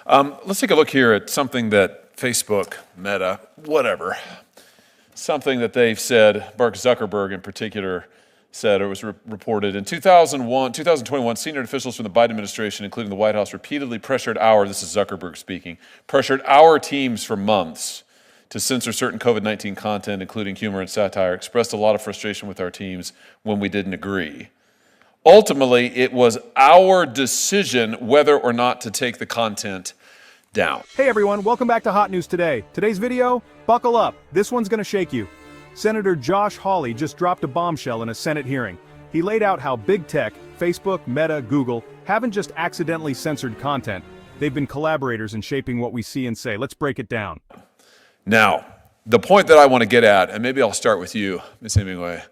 Let's take a look here at something that Facebook, Meta, whatever, something that they've said, Mark Zuckerberg in particular said, or was reported in 2021, senior officials from the Biden administration, including the White House, repeatedly this is Zuckerberg speaking, pressured our teams for months to censor certain COVID-19 content, including humor and satire, expressed a lot of frustration with our teams when we didn't agree. Ultimately, it was our decision whether or not to take the content down. Hey everyone, welcome back to Hotnews Today. Today's video, buckle up. This one's gonna shake you. Senator Josh Hawley just dropped a bombshell in a Senate hearing. He laid out how big tech, Facebook, Meta, Google, haven't just accidentally censored content. They've been collaborators in shaping what we see and say. Let's break it down. Now, the point that I want to get at, and maybe I'll start with you, Ms. Hemingway,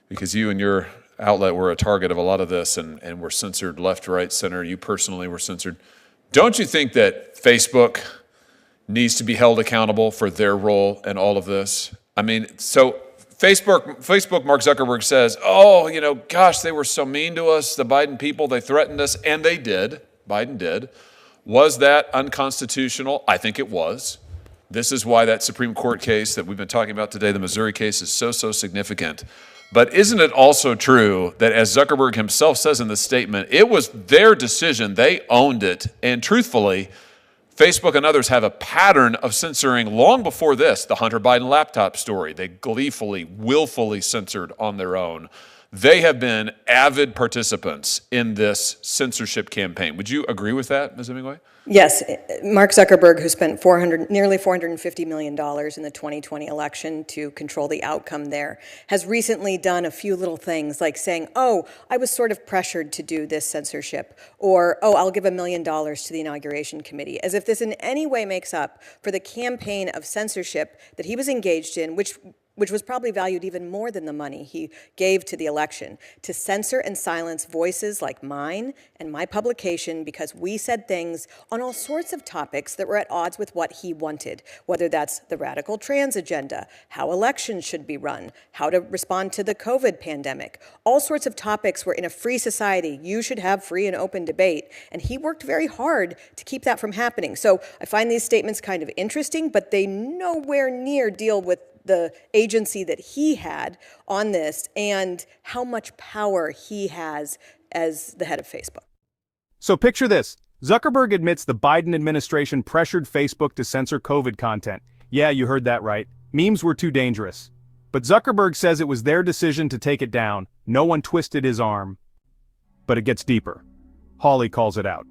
because you and your outlet were a target of a lot of this and were censored left, right, center. You personally were censored. Don't you think that Facebook needs to be held accountable for their role in all of this? I mean, so Facebook, Mark Zuckerberg says, gosh, they were so mean to us, the Biden people, they threatened us, and they did. Biden did. Was that unconstitutional? I think it was. This is why that Supreme Court case that we've been talking about today, the Missouri case, is so significant. But isn't it also true that, as Zuckerberg himself says in this statement, it was their decision, they owned it, and truthfully, Facebook and others have a pattern of censoring long before this, the Hunter Biden laptop story. They gleefully, willfully censored on their own. They have been avid participants in this censorship campaign. Would you agree with that, Ms. Hemingway? Yes. Mark Zuckerberg, who spent nearly $450 million in the 2020 election to control the outcome there, has recently done a few little things like saying, I was sort of pressured to do this censorship, or, I'll give $1 million to the inauguration committee, as if this in any way makes up for the campaign of censorship that he was engaged in, which was probably valued even more than the money he gave to the election, to censor and silence voices like mine and my publication because we said things on all sorts of topics that were at odds with what he wanted, whether that's the radical trans agenda, how elections should be run, how to respond to the COVID pandemic, all sorts of topics where in a free society you should have free and open debate, and he worked very hard to keep that from happening. So I find these statements kind of interesting, but they nowhere near deal with the agency that he had on this and how much power he has as the head of Facebook. So picture this. Zuckerberg admits the Biden administration pressured Facebook to censor COVID content. Yeah, you heard that right. Memes were too dangerous. But Zuckerberg says it was their decision to take it down. No one twisted his arm. But it gets deeper. Hawley calls it out.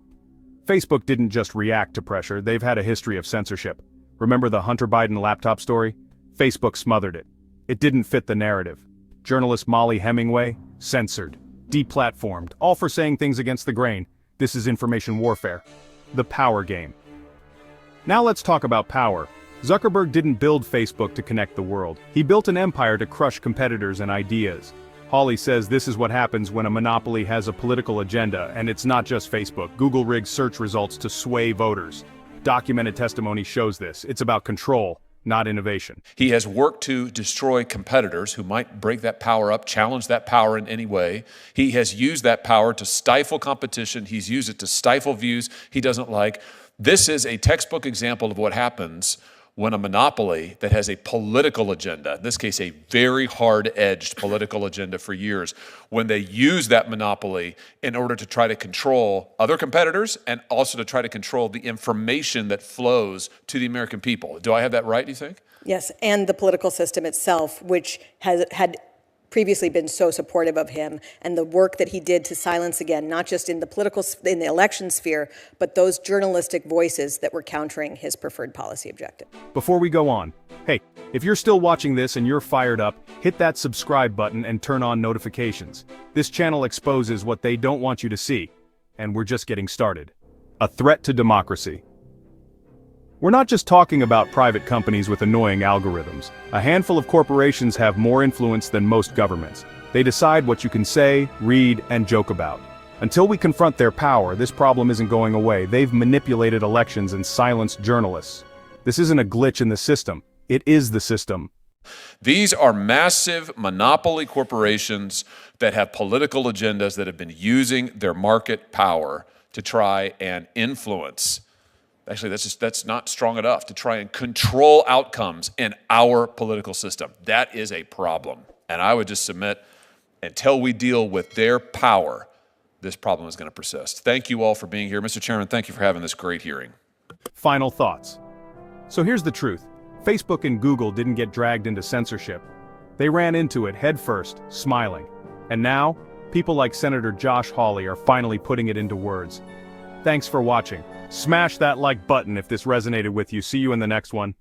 Facebook didn't just react to pressure, they've had a history of censorship. Remember the Hunter Biden laptop story? Facebook smothered it. It didn't fit the narrative. Journalist Molly Hemingway, censored, deplatformed, all for saying things against the grain. This is information warfare. The power game. Now let's talk about power. Zuckerberg didn't build Facebook to connect the world. He built an empire to crush competitors and ideas. Hawley says this is what happens when a monopoly has a political agenda, and it's not just Facebook. Google rigs search results to sway voters. Documented testimony shows this. It's about control, not innovation. He has worked to destroy competitors who might break that power up, challenge that power in any way. He has used that power to stifle competition. He's used it to stifle views he doesn't like. This is a textbook example of what happens when a monopoly that has a political agenda, in this case a very hard-edged political agenda for years, when they use that monopoly in order to try to control other competitors and also to try to control the information that flows to the American people. Do I have that right, do you think? Yes, and the political system itself, which had previously been so supportive of him, and the work that he did to silence, again, not just in the election sphere, but those journalistic voices that were countering his preferred policy objective. Before we go on, hey, if you're still watching this and you're fired up, hit that subscribe button and turn on notifications. This channel exposes what they don't want you to see, and we're just getting started. A threat to democracy. We're not just talking about private companies with annoying algorithms. A handful of corporations have more influence than most governments. They decide what you can say, read, and joke about. Until we confront their power, this problem isn't going away. They've manipulated elections and silenced journalists. This isn't a glitch in the system. It is the system. These are massive monopoly corporations that have political agendas that have been using their market power to try and influence Actually, that's not strong enough to try and control outcomes in our political system. That is a problem. And I would just submit, until we deal with their power, this problem is going to persist. Thank you all for being here. Mr. Chairman, thank you for having this great hearing. Final thoughts. So here's the truth. Facebook and Google didn't get dragged into censorship. They ran into it headfirst, smiling. And now, people like Senator Josh Hawley are finally putting it into words. Thanks for watching. Smash that like button if this resonated with you. See you in the next one.